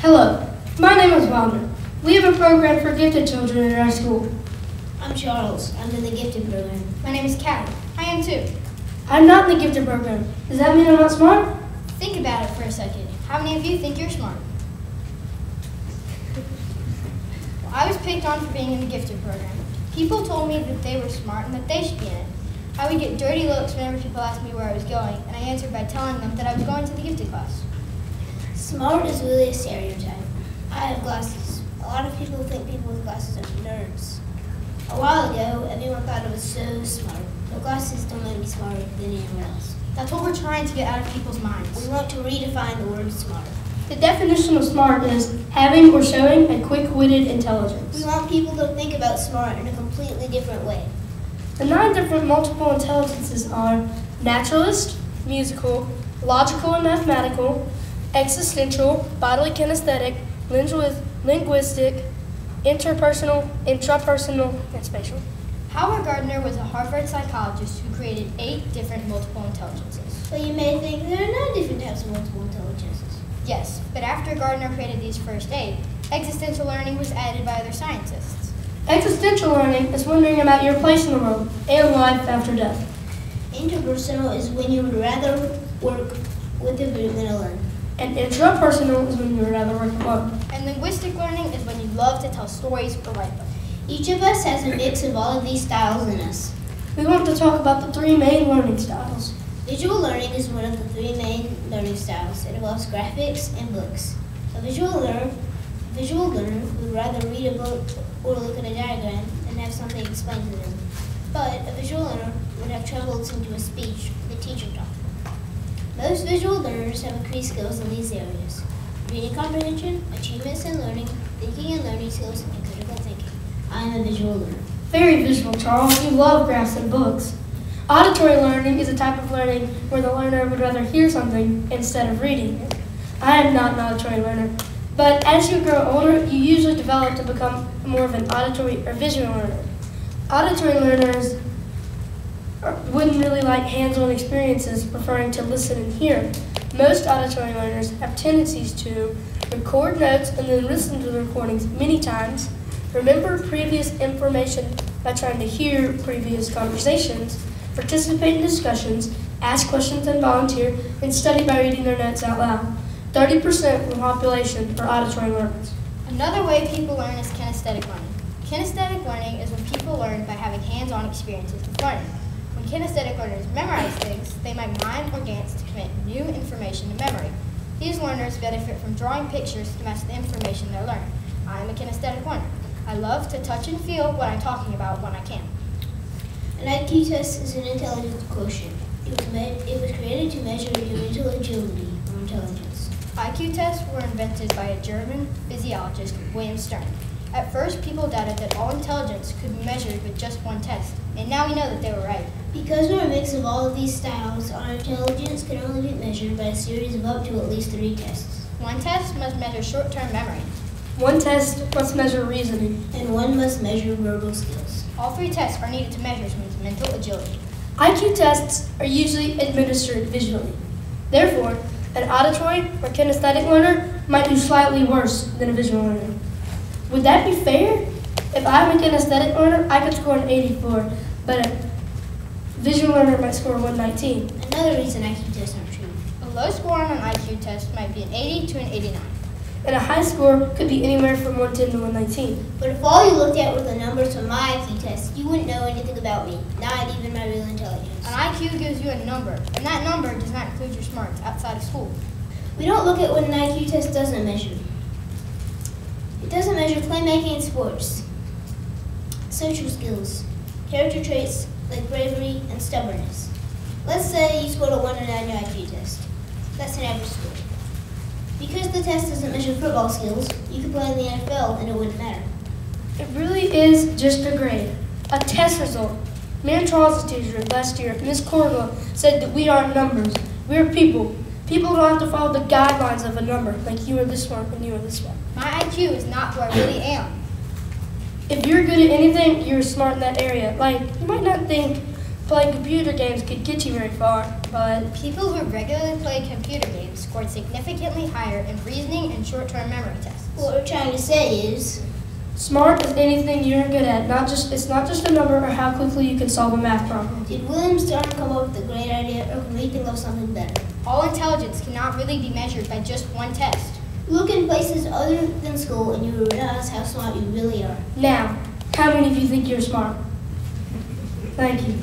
Hello, my name is Vaughan. We have a program for gifted children in our school. I'm Charles. I'm in the gifted program. My name is Callie. I am too. I'm not in the gifted program. Does that mean I'm not smart? Think about it for a second. How many of you think you're smart? Well, I was picked on for being in the gifted program. People told me that they were smart and that they should be in it. I would get dirty looks whenever people asked me where I was going, and I answered by telling them that I was going to the gifted class. Smart is really a stereotype. I have glasses. A lot of people think people with glasses are nerds. A while ago, everyone thought I was so smart, but glasses don't make me smarter than anyone else. That's what we're trying to get out of people's minds. We want to redefine the word smart. The definition of smart is having or showing a quick-witted intelligence. We want people to think about smart in a completely different way. The 9 different multiple intelligences are naturalist, musical, logical and mathematical, existential, bodily kinesthetic, linguistic, interpersonal, intrapersonal, and spatial. Howard Gardner was a Harvard psychologist who created 8 different multiple intelligences. But you may think there are 9 different types of multiple intelligences. Yes, but after Gardner created these first 8, existential learning was added by other scientists. Existential learning is wondering about your place in the world and life after death. Interpersonal is when you would rather work with a group than alone. And intrapersonal is when you would rather work alone. And linguistic learning is when you love to tell stories or write them. Each of us has a mix of all of these styles in us. We want to talk about the 3 main learning styles. Visual learning is one of the 3 main learning styles. It involves graphics and books. A visual learner would rather read a book or look at a diagram than have something explained to them. But a visual learner would have trouble listening to a speech the teacher taught. Most visual learners have increased skills in these areas: reading comprehension, achievements in learning, thinking and learning skills, and critical thinking. I am a visual learner. Very visual, Charles. You love graphs and books. Auditory learning is a type of learning where the learner would rather hear something instead of reading it. I am not an auditory learner, but as you grow older, you usually develop to become more of an auditory or visual learner. Auditory learners wouldn't really like hands-on experiences, preferring to listen and hear. Most auditory learners have tendencies to record notes and then listen to the recordings many times, remember previous information by trying to hear previous conversations, participate in discussions, ask questions and volunteer, and study by reading their notes out loud. 30% of the population are auditory learners. Another way people learn is kinesthetic learning. Kinesthetic learning is when people learn by having hands-on experiences with learning. When kinesthetic learners memorize things, they might mime or dance to commit new information to memory. These learners benefit from drawing pictures to match the information they learn. I am a kinesthetic learner. I love to touch and feel what I'm talking about when I can. An IQ test is an intelligence quotient. It was created to measure your mental agility or intelligence. IQ tests were invented by a German physiologist, William Stern. At first, people doubted that all intelligence could be measured with just one test, and now we know that they were right. Because we're a mix of all of these styles, our intelligence can only be measured by a series of up to at least 3 tests. One test must measure short-term memory. One test must measure reasoning. And one must measure verbal skills. All 3 tests are needed to measure someone's mental agility. IQ tests are usually administered visually. Therefore, an auditory or kinesthetic learner might do slightly worse than a visual learner. Would that be fair? If I'm a kinesthetic learner, I could score an 84, but a visual learner might score 119. Another reason IQ tests aren't true. A low score on an IQ test might be an 80 to an 89. And a high score could be anywhere from 110 to 119. But if all you looked at were the numbers from my IQ test, you wouldn't know anything about me, not even my real intelligence. An IQ gives you a number, and that number does not include your smarts outside of school. We don't look at what an IQ test doesn't measure. It doesn't measure playmaking in sports, social skills, character traits like bravery and stubbornness. Let's say you scored a 1 on your IQ test. That's an average score. Because the test doesn't measure football skills, you could play in the NFL and it wouldn't matter. It really is just a grade, a test result. Me and Charles' teacher last year, Ms. Corva, said that we aren't numbers. We're people. People don't have to follow the guidelines of a number, like you are this one and you are this one. My IQ is not who I really am. If you're good at anything, you're smart in that area. Like, you might not think playing computer games could get you very far, but People who regularly play computer games scored significantly higher in reasoning and short-term memory tests. What we're trying to say is, smart is anything you're good at. It's not just a number or how quickly you can solve a math problem. did William Stern come up with a great idea, or can we think of something better? All intelligence cannot really be measured by just one test. Look in places other than school and you will realize how smart you really are. Now, how many of you think you're smart? Thank you.